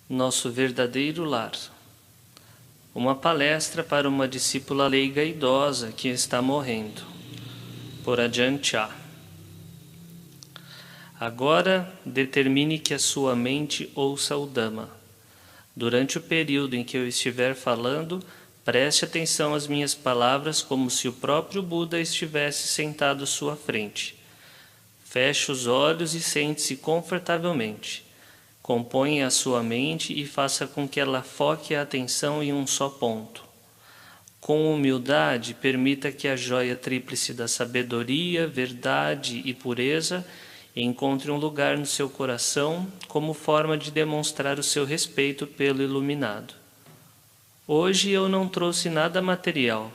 Nosso verdadeiro lar. Uma palestra para uma discípula leiga idosa que está morrendo. Por Ajahn Chah. Agora, determine que a sua mente ouça o Dhamma. Durante o período em que eu estiver falando, preste atenção às minhas palavras como se o próprio Buda estivesse sentado à sua frente. Feche os olhos e sente-se confortavelmente. Componha a sua mente e faça com que ela foque a atenção em um só ponto. Com humildade, permita que a joia tríplice da sabedoria, verdade e pureza encontre um lugar no seu coração como forma de demonstrar o seu respeito pelo iluminado. Hoje eu não trouxe nada material,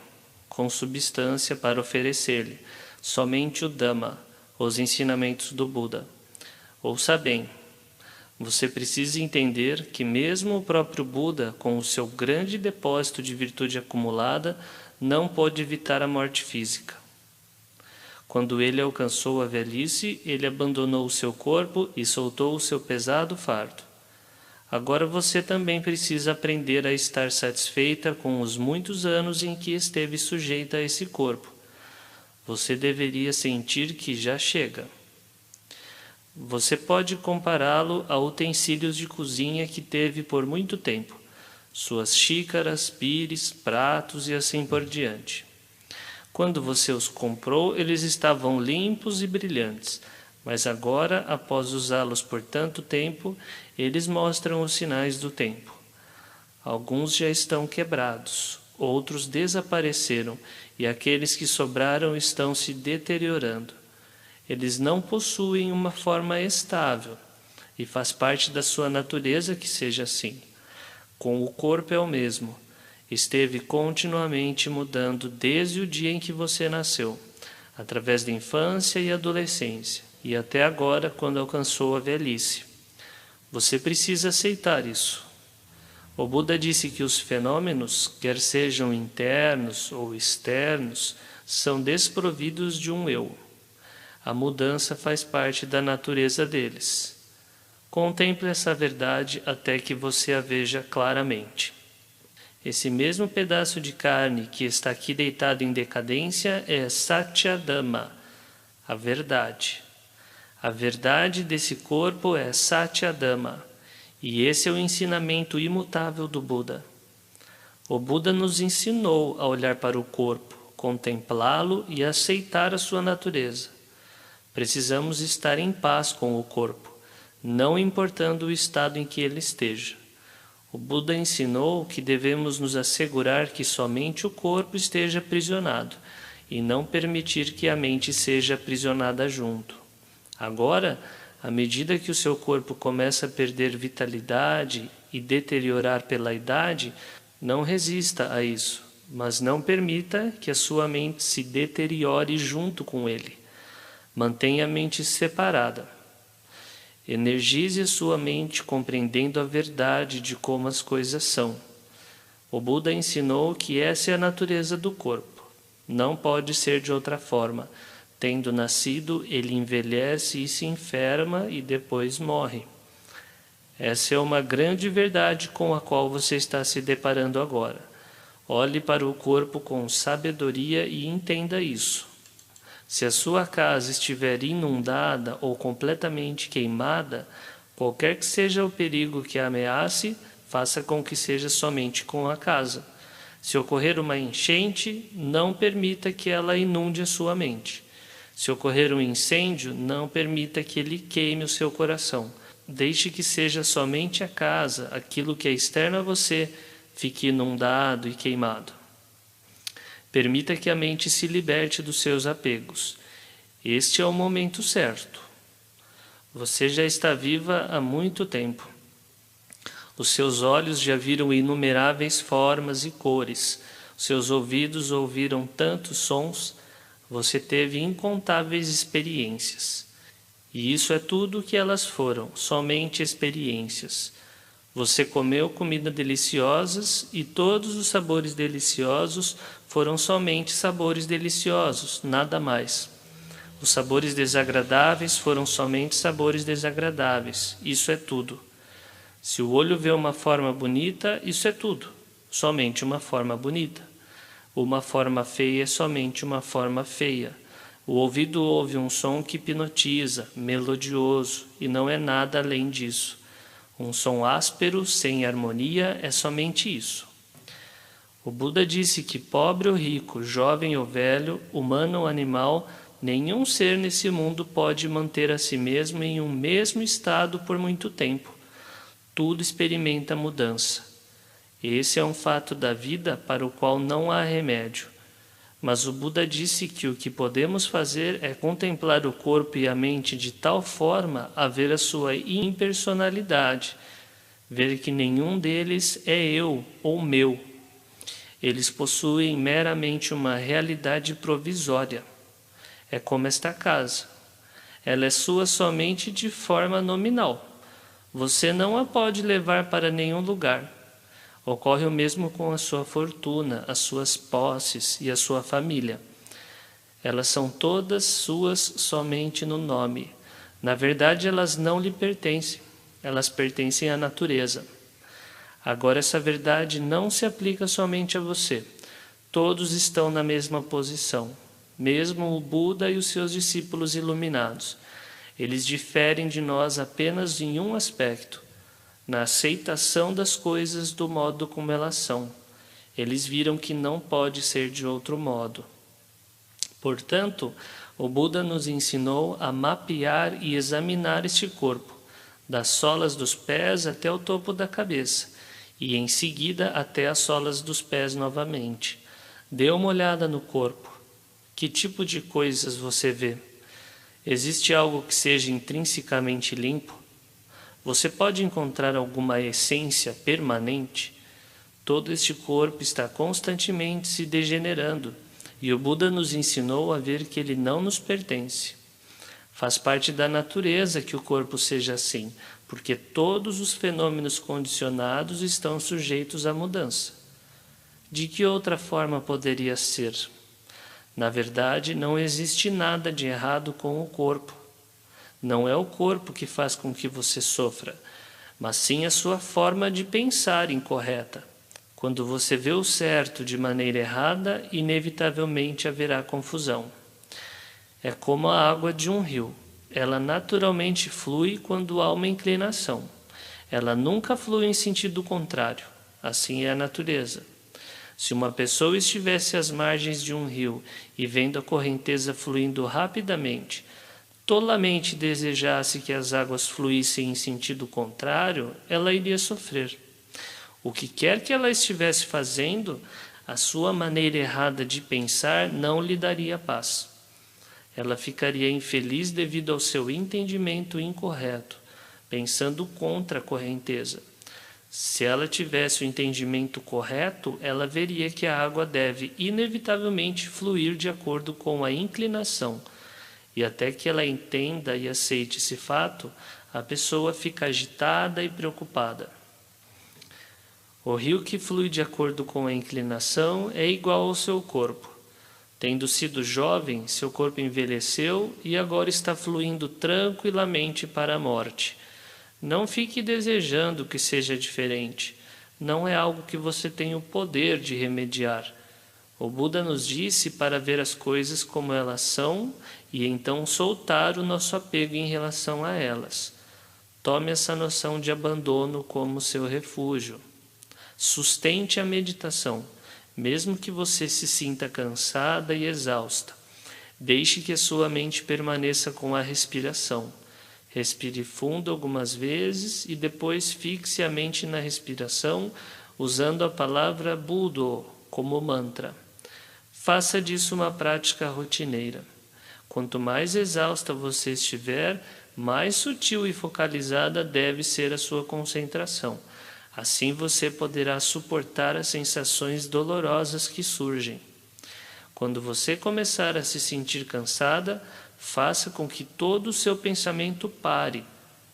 com substância para oferecer-lhe, somente o Dhamma, os ensinamentos do Buda. Ouça bem. Você precisa entender que mesmo o próprio Buda, com o seu grande depósito de virtude acumulada, não pôde evitar a morte física. Quando ele alcançou a velhice, ele abandonou o seu corpo e soltou o seu pesado fardo. Agora você também precisa aprender a estar satisfeita com os muitos anos em que esteve sujeita a esse corpo. Você deveria sentir que já chega. Você pode compará-lo a utensílios de cozinha que teve por muito tempo, suas xícaras, pires, pratos e assim por diante. Quando você os comprou, eles estavam limpos e brilhantes, mas agora, após usá-los por tanto tempo, eles mostram os sinais do tempo. Alguns já estão quebrados, outros desapareceram e aqueles que sobraram estão se deteriorando. Eles não possuem uma forma estável, e faz parte da sua natureza que seja assim. Com o corpo é o mesmo. Esteve continuamente mudando desde o dia em que você nasceu, através da infância e adolescência, e até agora, quando alcançou a velhice. Você precisa aceitar isso. O Buda disse que os fenômenos, quer sejam internos ou externos, são desprovidos de um eu. A mudança faz parte da natureza deles. Contemple essa verdade até que você a veja claramente. Esse mesmo pedaço de carne que está aqui deitado em decadência é Satya Dhamma, a verdade. A verdade desse corpo é Satya Dhamma, e esse é o ensinamento imutável do Buda. O Buda nos ensinou a olhar para o corpo, contemplá-lo e aceitar a sua natureza. Precisamos estar em paz com o corpo, não importando o estado em que ele esteja. O Buda ensinou que devemos nos assegurar que somente o corpo esteja aprisionado e não permitir que a mente seja aprisionada junto. Agora, à medida que o seu corpo começa a perder vitalidade e deteriorar pela idade, não resista a isso, mas não permita que a sua mente se deteriore junto com ele. Mantenha a mente separada. Energize a sua mente compreendendo a verdade de como as coisas são. O Buda ensinou que essa é a natureza do corpo. Não pode ser de outra forma. Tendo nascido, ele envelhece e se enferma e depois morre. Essa é uma grande verdade com a qual você está se deparando agora. Olhe para o corpo com sabedoria e entenda isso. Se a sua casa estiver inundada ou completamente queimada, qualquer que seja o perigo que a ameace, faça com que seja somente com a casa. Se ocorrer uma enchente, não permita que ela inunde a sua mente. Se ocorrer um incêndio, não permita que ele queime o seu coração. Deixe que seja somente a casa, aquilo que é externo a você, fique inundado e queimado. Permita que a mente se liberte dos seus apegos. Este é o momento certo. Você já está viva há muito tempo. Os seus olhos já viram inumeráveis formas e cores. Os seus ouvidos ouviram tantos sons. Você teve incontáveis experiências. E isso é tudo o que elas foram, somente experiências. Você comeu comida deliciosas e todos os sabores deliciosos foram somente sabores deliciosos, nada mais. Os sabores desagradáveis foram somente sabores desagradáveis, isso é tudo. Se o olho vê uma forma bonita, isso é tudo, somente uma forma bonita. Uma forma feia é somente uma forma feia. O ouvido ouve um som que hipnotiza, melodioso, e não é nada além disso. Um som áspero, sem harmonia, é somente isso. O Buda disse que pobre ou rico, jovem ou velho, humano ou animal, nenhum ser nesse mundo pode manter a si mesmo em um mesmo estado por muito tempo. Tudo experimenta mudança. Esse é um fato da vida para o qual não há remédio. Mas o Buda disse que o que podemos fazer é contemplar o corpo e a mente de tal forma a ver a sua impersonalidade, ver que nenhum deles é eu ou meu. Eles possuem meramente uma realidade provisória. É como esta casa. Ela é sua somente de forma nominal. Você não a pode levar para nenhum lugar. Ocorre o mesmo com a sua fortuna, as suas posses e a sua família. Elas são todas suas somente no nome. Na verdade, elas não lhe pertencem. Elas pertencem à natureza. Agora, essa verdade não se aplica somente a você. Todos estão na mesma posição, mesmo o Buda e os seus discípulos iluminados. Eles diferem de nós apenas em um aspecto, na aceitação das coisas do modo como elas são. Eles viram que não pode ser de outro modo. Portanto, o Buda nos ensinou a mapear e examinar este corpo, das solas dos pés até o topo da cabeça, e em seguida até as solas dos pés novamente. Dê uma olhada no corpo. Que tipo de coisas você vê? Existe algo que seja intrinsecamente limpo? Você pode encontrar alguma essência permanente? Todo este corpo está constantemente se degenerando, e o Buda nos ensinou a ver que ele não nos pertence. Faz parte da natureza que o corpo seja assim, porque todos os fenômenos condicionados estão sujeitos à mudança. De que outra forma poderia ser? Na verdade, não existe nada de errado com o corpo. Não é o corpo que faz com que você sofra, mas sim a sua forma de pensar incorreta. Quando você vê o certo de maneira errada, inevitavelmente haverá confusão. É como a água de um rio. Ela naturalmente flui quando há uma inclinação. Ela nunca flui em sentido contrário. Assim é a natureza. Se uma pessoa estivesse às margens de um rio e vendo a correnteza fluindo rapidamente, tolamente desejasse que as águas fluíssem em sentido contrário, ela iria sofrer. O que quer que ela estivesse fazendo, a sua maneira errada de pensar não lhe daria paz. Ela ficaria infeliz devido ao seu entendimento incorreto, pensando contra a correnteza. Se ela tivesse o entendimento correto, ela veria que a água deve inevitavelmente fluir de acordo com a inclinação. E até que ela entenda e aceite esse fato, a pessoa fica agitada e preocupada. O rio que flui de acordo com a inclinação é igual ao seu corpo. Tendo sido jovem, seu corpo envelheceu e agora está fluindo tranquilamente para a morte. Não fique desejando que seja diferente. Não é algo que você tem o poder de remediar. O Buda nos disse para ver as coisas como elas são e então soltar o nosso apego em relação a elas. Tome essa noção de abandono como seu refúgio. Sustente a meditação, mesmo que você se sinta cansada e exausta. Deixe que a sua mente permaneça com a respiração. Respire fundo algumas vezes e depois fixe a mente na respiração, usando a palavra Budo como mantra. Faça disso uma prática rotineira. Quanto mais exausta você estiver, mais sutil e focalizada deve ser a sua concentração. Assim você poderá suportar as sensações dolorosas que surgem. Quando você começar a se sentir cansada, faça com que todo o seu pensamento pare,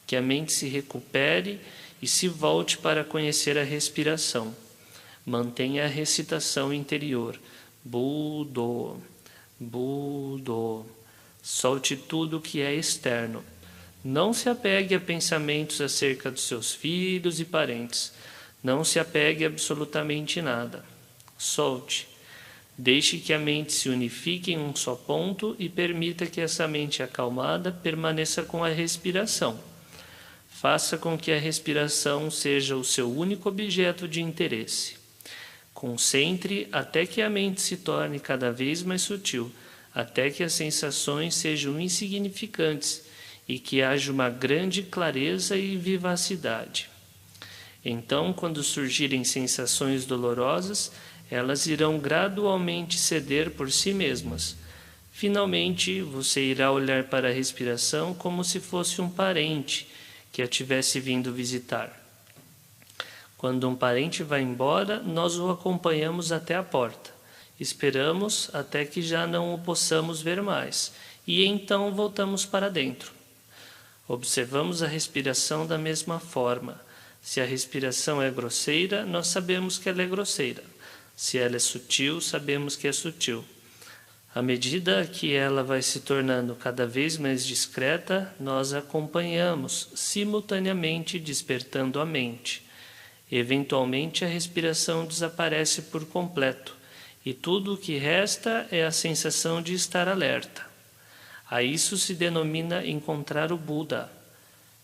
que a mente se recupere e se volte para conhecer a respiração. Mantenha a recitação interior. Budo, Budo. Solte tudo o que é externo. Não se apegue a pensamentos acerca dos seus filhos e parentes. Não se apegue a absolutamente nada. Solte. Deixe que a mente se unifique em um só ponto e permita que essa mente acalmada permaneça com a respiração. Faça com que a respiração seja o seu único objeto de interesse. Concentre até que a mente se torne cada vez mais sutil, até que as sensações sejam insignificantes e que haja uma grande clareza e vivacidade. Então, quando surgirem sensações dolorosas, elas irão gradualmente ceder por si mesmas. Finalmente, você irá olhar para a respiração como se fosse um parente que a tivesse vindo visitar. Quando um parente vai embora, nós o acompanhamos até a porta. Esperamos até que já não o possamos ver mais, e então voltamos para dentro. Observamos a respiração da mesma forma. Se a respiração é grosseira, nós sabemos que ela é grosseira. Se ela é sutil, sabemos que é sutil. À medida que ela vai se tornando cada vez mais discreta, nós a acompanhamos, simultaneamente despertando a mente. Eventualmente, a respiração desaparece por completo, e tudo o que resta é a sensação de estar alerta. A isso se denomina encontrar o Buda.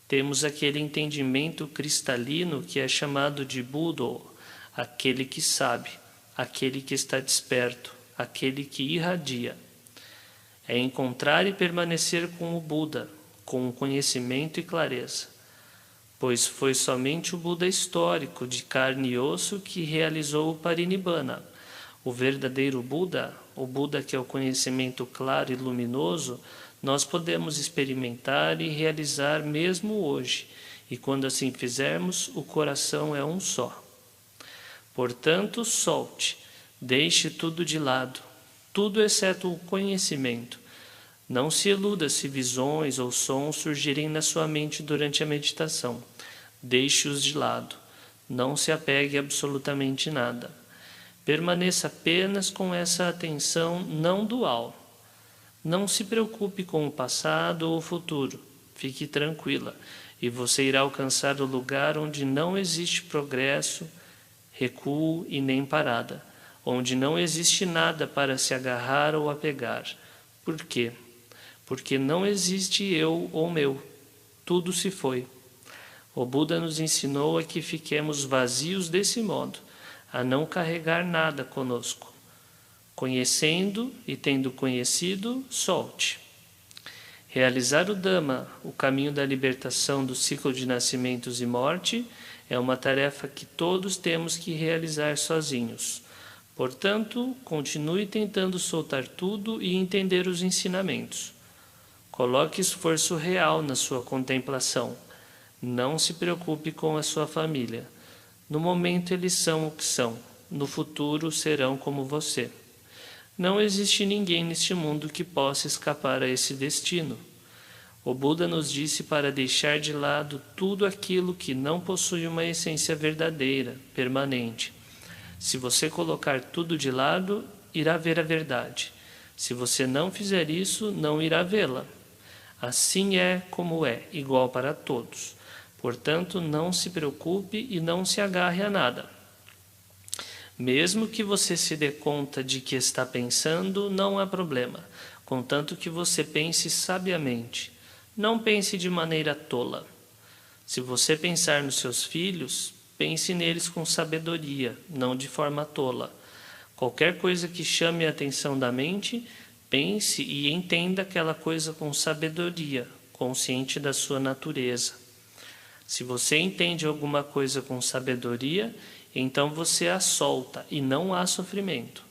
Temos aquele entendimento cristalino que é chamado de Buddha, aquele que sabe, aquele que está desperto, aquele que irradia. É encontrar e permanecer com o Buda, com conhecimento e clareza. Pois foi somente o Buda histórico, de carne e osso, que realizou o Parinibbana. O verdadeiro Buda, o Buda que é o conhecimento claro e luminoso, nós podemos experimentar e realizar mesmo hoje, e quando assim fizermos, o coração é um só. Portanto, solte, deixe tudo de lado, tudo exceto o conhecimento. Não se iluda se visões ou sons surgirem na sua mente durante a meditação. Deixe-os de lado, não se apegue a absolutamente nada. Permaneça apenas com essa atenção não dual. Não se preocupe com o passado ou o futuro. Fique tranquila e você irá alcançar o lugar onde não existe progresso, recuo e nem parada, onde não existe nada para se agarrar ou apegar. Por quê? Porque não existe eu ou meu. Tudo se foi. O Buda nos ensinou a que fiquemos vazios desse modo, a não carregar nada conosco. Conhecendo e tendo conhecido, solte. Realizar o Dhamma, o caminho da libertação do ciclo de nascimentos e morte, é uma tarefa que todos temos que realizar sozinhos. Portanto, continue tentando soltar tudo e entender os ensinamentos. Coloque esforço real na sua contemplação. Não se preocupe com a sua família. No momento eles são o que são. No futuro serão como você. Não existe ninguém neste mundo que possa escapar a esse destino. O Buda nos disse para deixar de lado tudo aquilo que não possui uma essência verdadeira, permanente. Se você colocar tudo de lado, irá ver a verdade. Se você não fizer isso, não irá vê-la. Assim é como é, igual para todos. Portanto, não se preocupe e não se agarre a nada. Mesmo que você se dê conta de que está pensando, não há problema, contanto que você pense sabiamente. Não pense de maneira tola. Se você pensar nos seus filhos, pense neles com sabedoria, não de forma tola. Qualquer coisa que chame a atenção da mente, pense e entenda aquela coisa com sabedoria, consciente da sua natureza. Se você entende alguma coisa com sabedoria, então você a solta e não há sofrimento.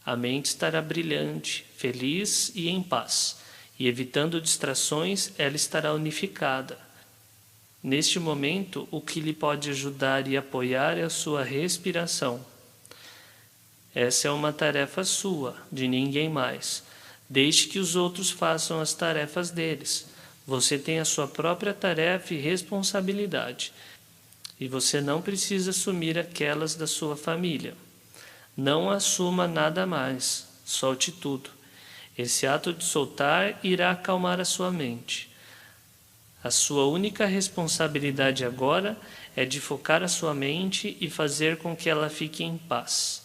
A mente estará brilhante, feliz e em paz, e evitando distrações, ela estará unificada. Neste momento, o que lhe pode ajudar e apoiar é a sua respiração. Essa é uma tarefa sua, de ninguém mais. Deixe que os outros façam as tarefas deles. Você tem a sua própria tarefa e responsabilidade. E você não precisa assumir aquelas da sua família. Não assuma nada mais, solte tudo. Esse ato de soltar irá acalmar a sua mente. A sua única responsabilidade agora é de focar a sua mente e fazer com que ela fique em paz.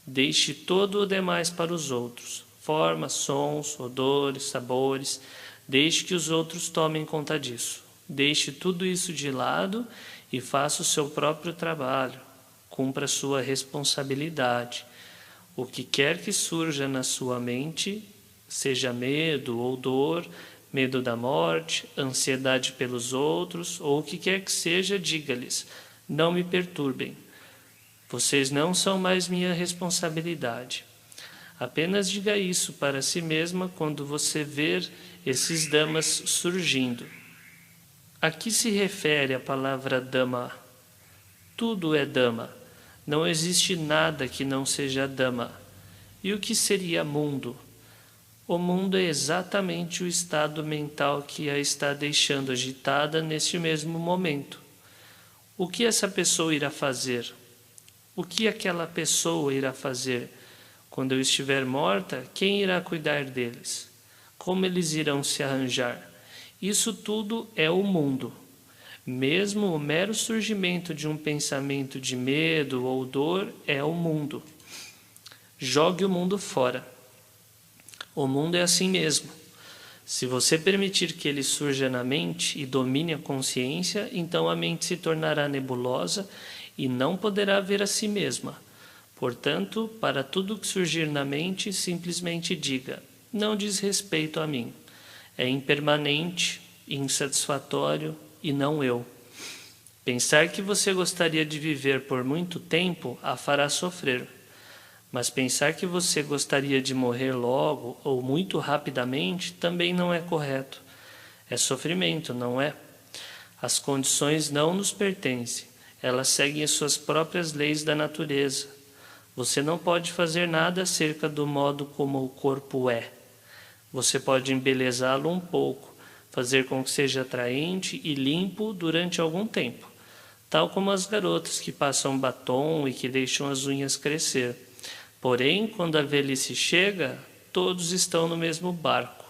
Deixe todo o demais para os outros, formas, sons, odores, sabores. Deixe que os outros tomem conta disso. Deixe tudo isso de lado e faça o seu próprio trabalho. Cumpra a sua responsabilidade. O que quer que surja na sua mente, seja medo ou dor, medo da morte, ansiedade pelos outros, ou o que quer que seja, diga-lhes: não me perturbem. Vocês não são mais minha responsabilidade. Apenas diga isso para si mesma quando você ver esses Dhammas surgindo. A que se refere a palavra Dhamma? Tudo é Dhamma. Não existe nada que não seja Dhamma. E o que seria mundo? O mundo é exatamente o estado mental que a está deixando agitada neste mesmo momento. O que essa pessoa irá fazer? O que aquela pessoa irá fazer? Quando eu estiver morta, quem irá cuidar deles? Como eles irão se arranjar? Isso tudo é o mundo. Mesmo o mero surgimento de um pensamento de medo ou dor é o mundo. Jogue o mundo fora. O mundo é assim mesmo. Se você permitir que ele surja na mente e domine a consciência, então a mente se tornará nebulosa e não poderá ver a si mesma. Portanto, para tudo que surgir na mente, simplesmente diga: não diz respeito a mim. É impermanente, insatisfatório e não eu. Pensar que você gostaria de viver por muito tempo a fará sofrer. Mas pensar que você gostaria de morrer logo ou muito rapidamente também não é correto. É sofrimento, não é? As condições não nos pertencem. Elas seguem as suas próprias leis da natureza. Você não pode fazer nada acerca do modo como o corpo é. Você pode embelezá-lo um pouco, fazer com que seja atraente e limpo durante algum tempo, tal como as garotas que passam batom e que deixam as unhas crescer. Porém, quando a velhice chega, todos estão no mesmo barco.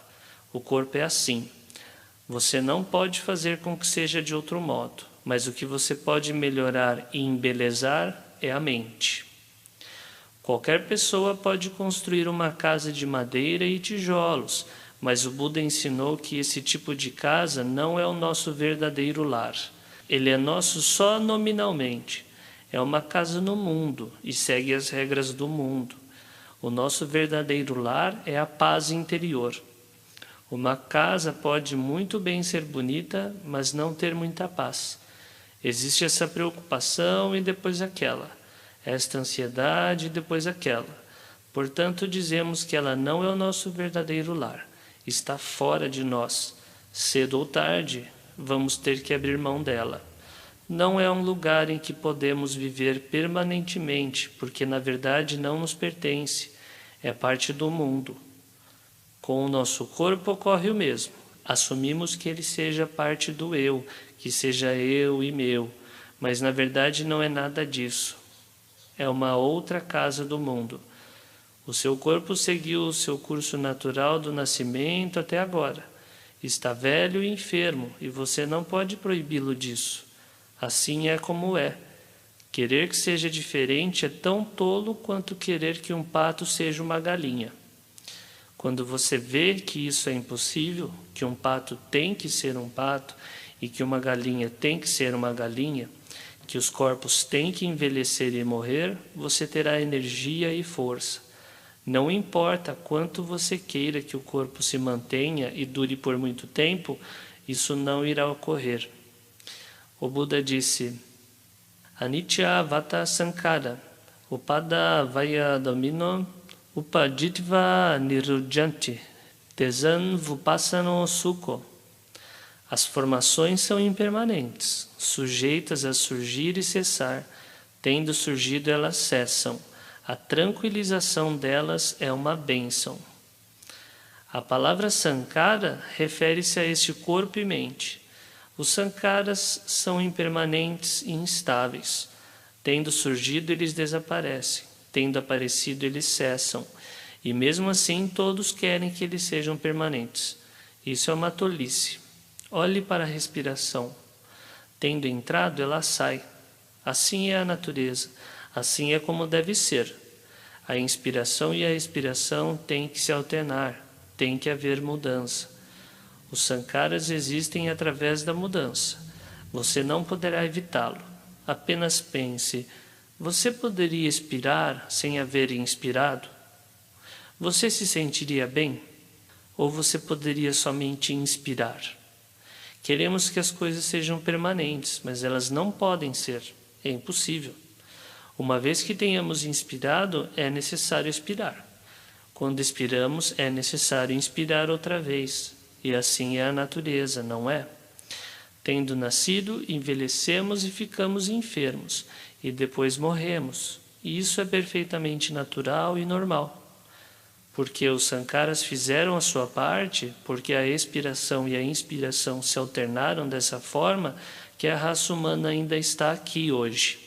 O corpo é assim. Você não pode fazer com que seja de outro modo, mas o que você pode melhorar e embelezar é a mente. Qualquer pessoa pode construir uma casa de madeira e tijolos, mas o Buda ensinou que esse tipo de casa não é o nosso verdadeiro lar. Ele é nosso só nominalmente. É uma casa no mundo e segue as regras do mundo. O nosso verdadeiro lar é a paz interior. Uma casa pode muito bem ser bonita, mas não ter muita paz. Existe essa preocupação e depois aquela, esta ansiedade e depois aquela. Portanto, dizemos que ela não é o nosso verdadeiro lar. Está fora de nós. Cedo ou tarde, vamos ter que abrir mão dela. Não é um lugar em que podemos viver permanentemente, porque na verdade não nos pertence. É parte do mundo. Com o nosso corpo ocorre o mesmo. Assumimos que ele seja parte do eu, que seja eu e meu, mas na verdade não é nada disso. É uma outra casa do mundo. O seu corpo seguiu o seu curso natural do nascimento até agora. Está velho e enfermo, e você não pode proibi-lo disso. Assim é como é. Querer que seja diferente é tão tolo quanto querer que um pato seja uma galinha. Quando você vê que isso é impossível, que um pato tem que ser um pato e que uma galinha tem que ser uma galinha, que os corpos têm que envelhecer e morrer, você terá energia e força. Não importa quanto você queira que o corpo se mantenha e dure por muito tempo, isso não irá ocorrer. O Buda disse: Anicca vata sankhara, upada vaya domino, upaditva nirujjanti, tesan vupassano sukho. As formações são impermanentes, sujeitas a surgir e cessar. Tendo surgido, elas cessam. A tranquilização delas é uma bênção. A palavra sankhara refere-se a este corpo e mente. Os sankharas são impermanentes e instáveis. Tendo surgido, eles desaparecem. Tendo aparecido, eles cessam. E mesmo assim, todos querem que eles sejam permanentes. Isso é uma tolice. Olhe para a respiração. Tendo entrado, ela sai. Assim é a natureza. Assim é como deve ser. A inspiração e a expiração têm que se alternar. Tem que haver mudança. Os sankaras existem através da mudança. Você não poderá evitá-lo. Apenas pense: você poderia expirar sem haver inspirado? Você se sentiria bem? Ou você poderia somente inspirar? Queremos que as coisas sejam permanentes, mas elas não podem ser. É impossível. Uma vez que tenhamos inspirado, é necessário expirar. Quando expiramos, é necessário inspirar outra vez. E assim é a natureza, não é? Tendo nascido, envelhecemos e ficamos enfermos, e depois morremos. E isso é perfeitamente natural e normal. Porque os sankaras fizeram a sua parte, porque a expiração e a inspiração se alternaram dessa forma, que a raça humana ainda está aqui hoje.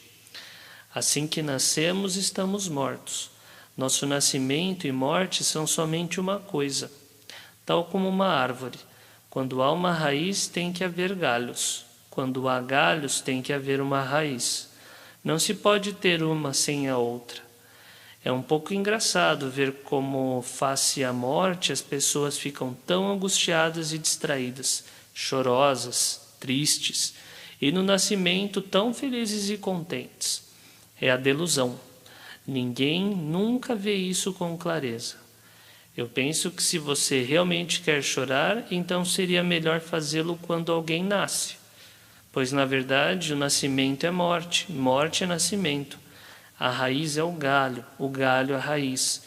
Assim que nascemos, estamos mortos. Nosso nascimento e morte são somente uma coisa. Tal como uma árvore. Quando há uma raiz, tem que haver galhos. Quando há galhos, tem que haver uma raiz. Não se pode ter uma sem a outra. É um pouco engraçado ver como, face à morte, as pessoas ficam tão angustiadas e distraídas, chorosas, tristes, e no nascimento tão felizes e contentes. É a delusão. Ninguém nunca vê isso com clareza. Eu penso que se você realmente quer chorar, então seria melhor fazê-lo quando alguém nasce. Pois, na verdade, o nascimento é morte, morte é nascimento. A raiz é o galho a raiz.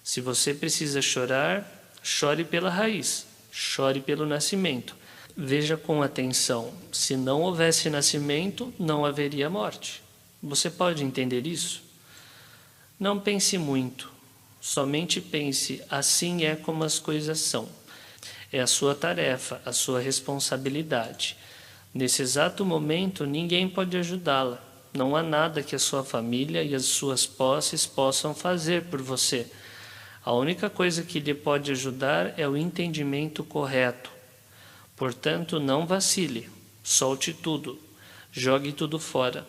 Se você precisa chorar, chore pela raiz, chore pelo nascimento. Veja com atenção, se não houvesse nascimento, não haveria morte. Você pode entender isso? Não pense muito, somente pense, assim é como as coisas são. É a sua tarefa, a sua responsabilidade. Nesse exato momento, ninguém pode ajudá-la. Não há nada que a sua família e as suas posses possam fazer por você. A única coisa que lhe pode ajudar é o entendimento correto. Portanto, não vacile, solte tudo, jogue tudo fora.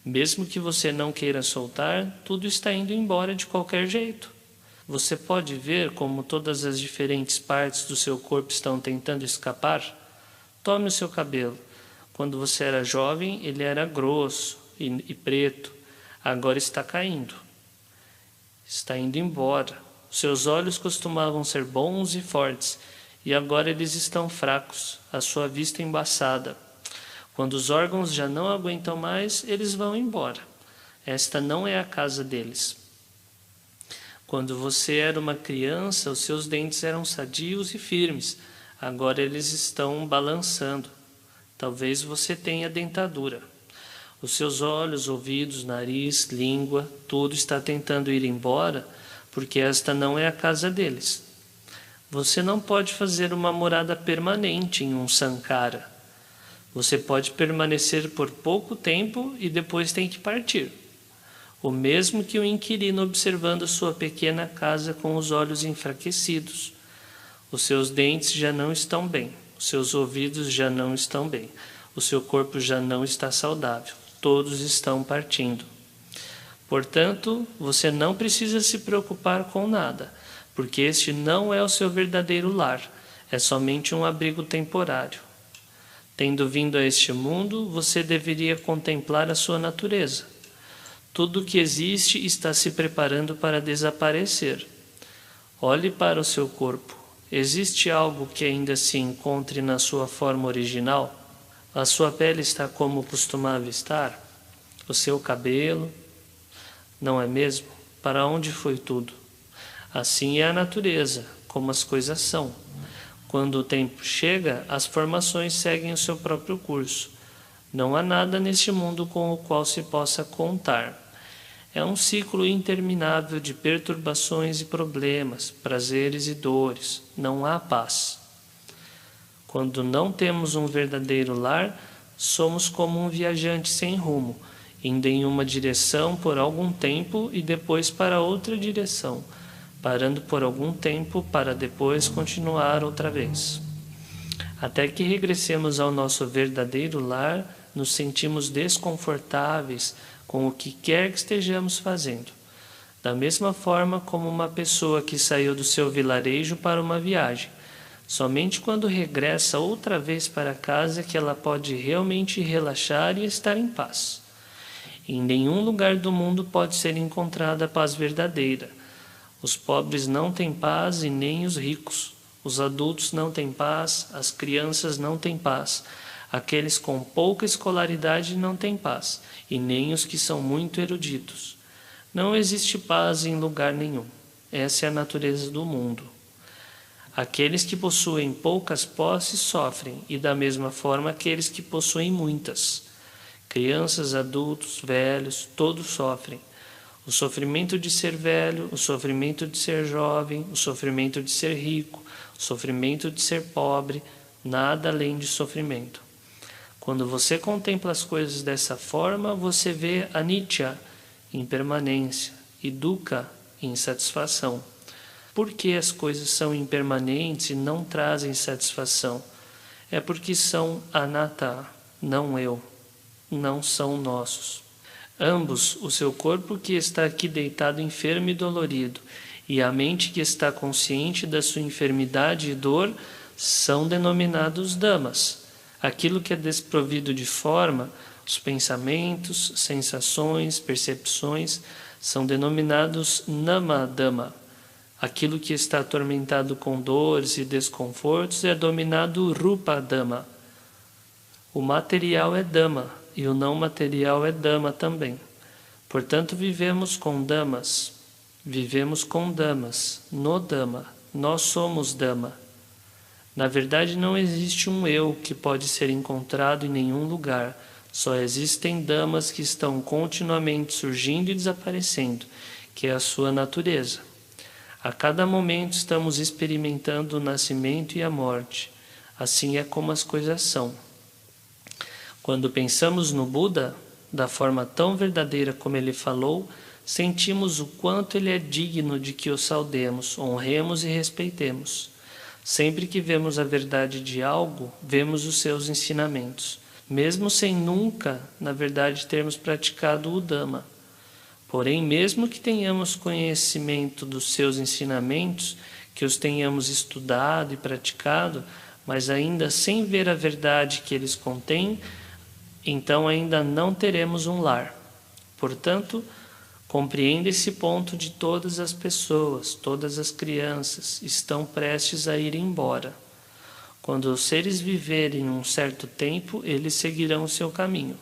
Mesmo que você não queira soltar, tudo está indo embora de qualquer jeito. Você pode ver como todas as diferentes partes do seu corpo estão tentando escapar? Tome o seu cabelo. Quando você era jovem, ele era grosso e preto. Agora está caindo. Está indo embora. Seus olhos costumavam ser bons e fortes, e agora eles estão fracos, a sua vista embaçada. Quando os órgãos já não aguentam mais, eles vão embora. Esta não é a casa deles. Quando você era uma criança, os seus dentes eram sadios e firmes. Agora eles estão balançando. Talvez você tenha dentadura. Os seus olhos, ouvidos, nariz, língua, tudo está tentando ir embora, porque esta não é a casa deles. Você não pode fazer uma morada permanente em um sankara. Você pode permanecer por pouco tempo e depois tem que partir. O mesmo que o inquilino observando sua pequena casa com os olhos enfraquecidos. Os seus dentes já não estão bem. Os seus ouvidos já não estão bem. O seu corpo já não está saudável. Todos estão partindo. Portanto, você não precisa se preocupar com nada, porque este não é o seu verdadeiro lar. É somente um abrigo temporário. Tendo vindo a este mundo, você deveria contemplar a sua natureza. Tudo o que existe está se preparando para desaparecer. Olhe para o seu corpo. Existe algo que ainda se encontre na sua forma original? A sua pele está como costumava estar? O seu cabelo? Não é mesmo? Para onde foi tudo? Assim é a natureza, como as coisas são. Quando o tempo chega, as formações seguem o seu próprio curso. Não há nada neste mundo com o qual se possa contar. É um ciclo interminável de perturbações e problemas, prazeres e dores. Não há paz. Quando não temos um verdadeiro lar, somos como um viajante sem rumo, indo em uma direção por algum tempo e depois para outra direção, parando por algum tempo para depois continuar outra vez. Até que regressemos ao nosso verdadeiro lar, nos sentimos desconfortáveis com o que quer que estejamos fazendo. Da mesma forma como uma pessoa que saiu do seu vilarejo para uma viagem. Somente quando regressa outra vez para casa é que ela pode realmente relaxar e estar em paz. Em nenhum lugar do mundo pode ser encontrada a paz verdadeira. Os pobres não têm paz e nem os ricos. Os adultos não têm paz, as crianças não têm paz. Aqueles com pouca escolaridade não têm paz, e nem os que são muito eruditos. Não existe paz em lugar nenhum. Essa é a natureza do mundo. Aqueles que possuem poucas posses sofrem, e da mesma forma aqueles que possuem muitas. Crianças, adultos, velhos, todos sofrem. O sofrimento de ser velho, o sofrimento de ser jovem, o sofrimento de ser rico, o sofrimento de ser pobre, nada além de sofrimento. Quando você contempla as coisas dessa forma, você vê anicca, impermanência, e dukkha, insatisfação. Por que as coisas são impermanentes e não trazem satisfação? É porque são anatta, não eu, não são nossos. Ambos, o seu corpo que está aqui deitado enfermo e dolorido, e a mente que está consciente da sua enfermidade e dor, são denominados dhammas. Aquilo que é desprovido de forma, os pensamentos, sensações, percepções, são denominados nama dhamma. Aquilo que está atormentado com dores e desconfortos é dominado rupa dhamma. O material é dhamma e o não material é dhamma também. Portanto, vivemos com dhammas, no dhamma, nós somos dhamma. Na verdade, não existe um eu que pode ser encontrado em nenhum lugar. Só existem dhammas que estão continuamente surgindo e desaparecendo, que é a sua natureza. A cada momento estamos experimentando o nascimento e a morte. Assim é como as coisas são. Quando pensamos no Buda, da forma tão verdadeira como ele falou, sentimos o quanto ele é digno de que o saudemos, honremos e respeitemos. Sempre que vemos a verdade de algo, vemos os seus ensinamentos, mesmo sem nunca, na verdade, termos praticado o Dhamma. Porém, mesmo que tenhamos conhecimento dos seus ensinamentos, que os tenhamos estudado e praticado, mas ainda sem ver a verdade que eles contêm, então ainda não teremos um lar. Portanto, compreenda esse ponto de todas as pessoas, todas as crianças estão prestes a ir embora. Quando os seres viverem um certo tempo, eles seguirão o seu caminho.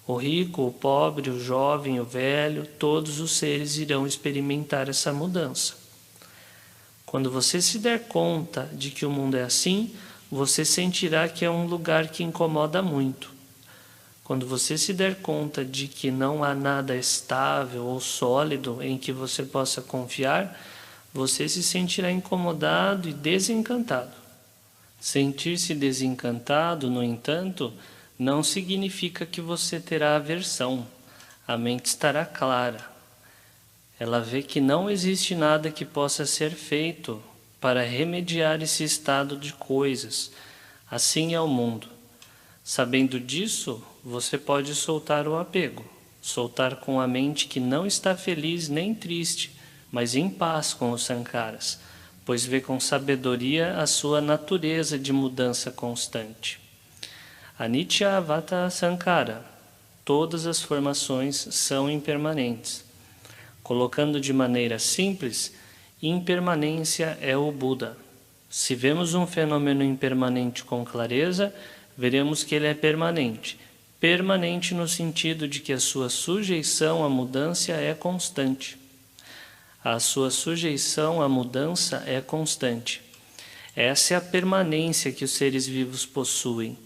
O rico, o pobre, o jovem, o velho, todos os seres irão experimentar essa mudança. Quando você se der conta de que o mundo é assim, você sentirá que é um lugar que incomoda muito. Quando você se der conta de que não há nada estável ou sólido em que você possa confiar, você se sentirá incomodado e desencantado. Sentir-se desencantado, no entanto, não significa que você terá aversão. A mente estará clara. Ela vê que não existe nada que possa ser feito para remediar esse estado de coisas. Assim é o mundo. Sabendo disso, você pode soltar o apego, soltar com a mente que não está feliz nem triste, mas em paz com os sankaras, pois vê com sabedoria a sua natureza de mudança constante. Anicca vata sankara, todas as formações são impermanentes. Colocando de maneira simples, impermanência é o Buda. Se vemos um fenômeno impermanente com clareza, veremos que ele é permanente. Permanente no sentido de que a sua sujeição à mudança é constante. A sua sujeição à mudança é constante. Essa é a permanência que os seres vivos possuem.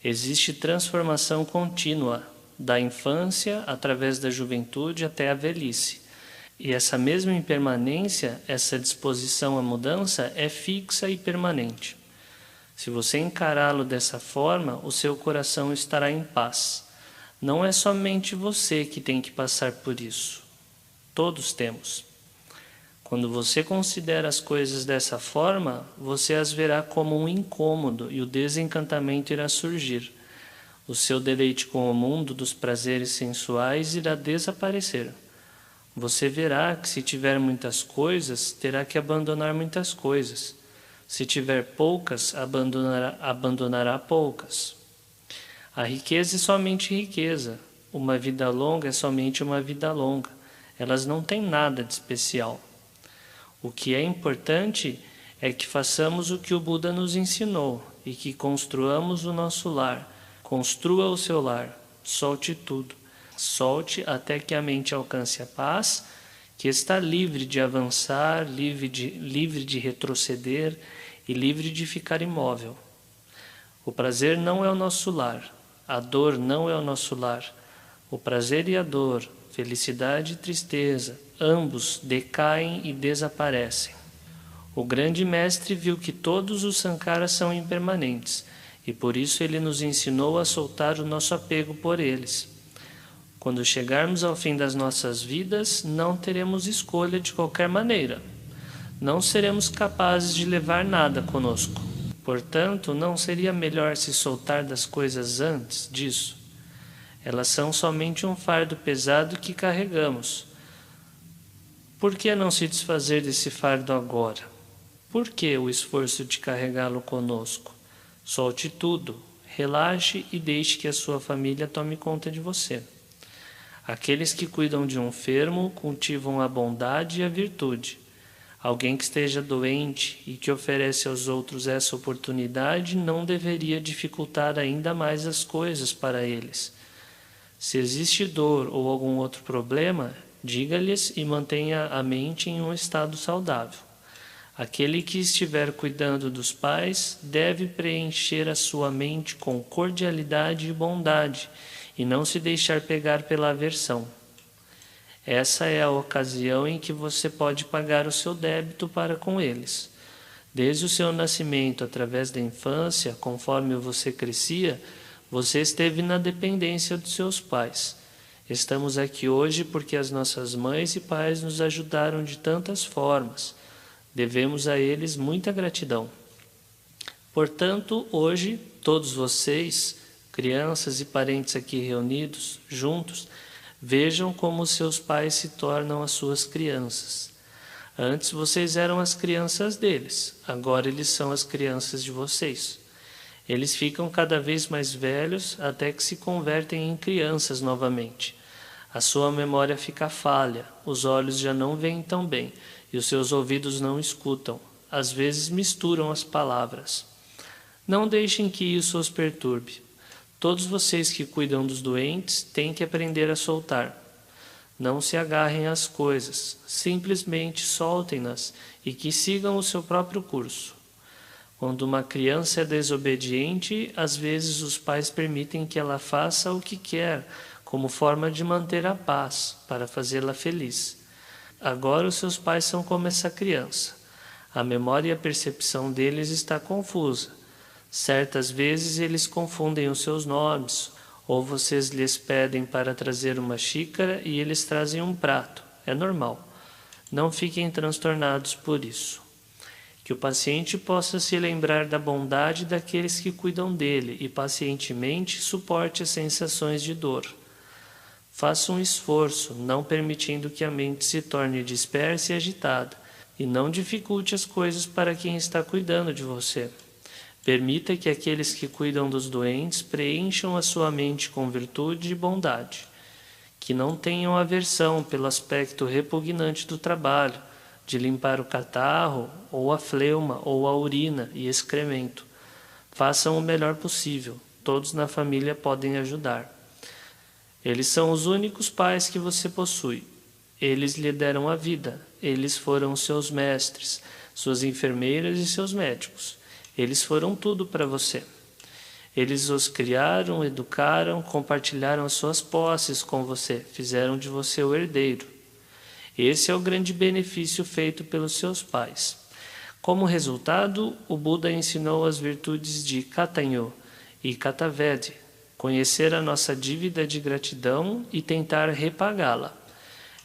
Existe transformação contínua, da infância através da juventude até a velhice. E essa mesma impermanência, essa disposição à mudança, é fixa e permanente. Se você encará-lo dessa forma, o seu coração estará em paz. Não é somente você que tem que passar por isso. Todos temos. Quando você considera as coisas dessa forma, você as verá como um incômodo e o desencantamento irá surgir. O seu deleite com o mundo dos prazeres sensuais irá desaparecer. Você verá que se tiver muitas coisas, terá que abandonar muitas coisas. Se tiver poucas, abandonará poucas. A riqueza é somente riqueza. Uma vida longa é somente uma vida longa. Elas não têm nada de especial. O que é importante é que façamos o que o Buda nos ensinou e que construamos o nosso lar. Construa o seu lar. Solte tudo. Solte até que a mente alcance a paz, que está livre de avançar, livre de retroceder e livre de ficar imóvel. O prazer não é o nosso lar. A dor não é o nosso lar. O prazer e a dor, felicidade e tristeza, ambos decaem e desaparecem. O grande mestre viu que todos os sankaras são impermanentes, e por isso ele nos ensinou a soltar o nosso apego por eles. Quando chegarmos ao fim das nossas vidas, não teremos escolha de qualquer maneira. Não seremos capazes de levar nada conosco. Portanto, não seria melhor se soltar das coisas antes disso? Elas são somente um fardo pesado que carregamos. Por que não se desfazer desse fardo agora? Por que o esforço de carregá-lo conosco? Solte tudo, relaxe e deixe que a sua família tome conta de você. Aqueles que cuidam de um enfermo cultivam a bondade e a virtude. Alguém que esteja doente e que oferece aos outros essa oportunidade não deveria dificultar ainda mais as coisas para eles. Se existe dor ou algum outro problema, diga-lhes e mantenha a mente em um estado saudável. Aquele que estiver cuidando dos pais deve preencher a sua mente com cordialidade e bondade, e não se deixar pegar pela aversão. Essa é a ocasião em que você pode pagar o seu débito para com eles. Desde o seu nascimento, através da infância, conforme você crescia, você esteve na dependência dos seus pais. Estamos aqui hoje porque as nossas mães e pais nos ajudaram de tantas formas. Devemos a eles muita gratidão. Portanto, hoje, todos vocês, crianças e parentes aqui reunidos, juntos, vejam como seus pais se tornam as suas crianças. Antes vocês eram as crianças deles, agora eles são as crianças de vocês. Eles ficam cada vez mais velhos até que se convertem em crianças novamente. A sua memória fica falha, os olhos já não veem tão bem e os seus ouvidos não escutam. Às vezes misturam as palavras. Não deixem que isso os perturbe. Todos vocês que cuidam dos doentes têm que aprender a soltar. Não se agarrem às coisas, simplesmente soltem-nas e que sigam o seu próprio curso. Quando uma criança é desobediente, às vezes os pais permitem que ela faça o que quer, como forma de manter a paz, para fazê-la feliz. Agora os seus pais são como essa criança. A memória e a percepção deles está confusa. Certas vezes eles confundem os seus nomes, ou vocês lhes pedem para trazer uma xícara e eles trazem um prato. É normal. Não fiquem transtornados por isso. Que o paciente possa se lembrar da bondade daqueles que cuidam dele e pacientemente suporte as sensações de dor. Faça um esforço, não permitindo que a mente se torne dispersa e agitada, e não dificulte as coisas para quem está cuidando de você. Permita que aqueles que cuidam dos doentes preencham a sua mente com virtude e bondade. Que não tenham aversão pelo aspecto repugnante do trabalho, de limpar o catarro, ou a fleuma, ou a urina e excremento. Façam o melhor possível, todos na família podem ajudar. Eles são os únicos pais que você possui. Eles lhe deram a vida, eles foram seus mestres, suas enfermeiras e seus médicos. Eles foram tudo para você. Eles os criaram, educaram, compartilharam as suas posses com você, fizeram de você o herdeiro. Esse é o grande benefício feito pelos seus pais. Como resultado, o Buda ensinou as virtudes de Katanyo e Katavedi, conhecer a nossa dívida de gratidão e tentar repagá-la.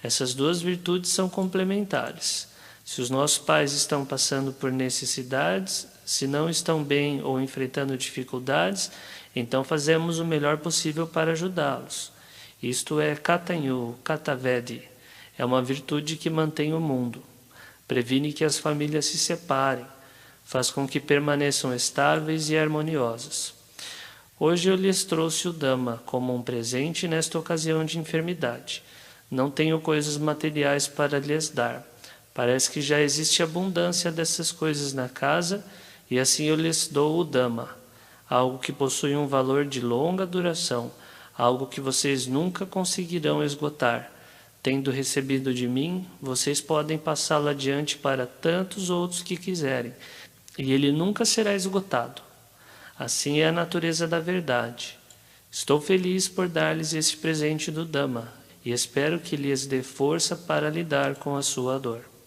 Essas duas virtudes são complementares. Se os nossos pais estão passando por necessidades, se não estão bem ou enfrentando dificuldades, então fazemos o melhor possível para ajudá-los. Isto é Katanyu, Katavedi. É uma virtude que mantém o mundo. Previne que as famílias se separem. Faz com que permaneçam estáveis e harmoniosas. Hoje eu lhes trouxe o Dhamma como um presente nesta ocasião de enfermidade. Não tenho coisas materiais para lhes dar. Parece que já existe abundância dessas coisas na casa, e assim eu lhes dou o Dhamma, algo que possui um valor de longa duração, algo que vocês nunca conseguirão esgotar. Tendo recebido de mim, vocês podem passá-lo adiante para tantos outros que quiserem, e ele nunca será esgotado. Assim é a natureza da verdade. Estou feliz por dar-lhes este presente do Dhamma, e espero que lhes dê força para lidar com a sua dor.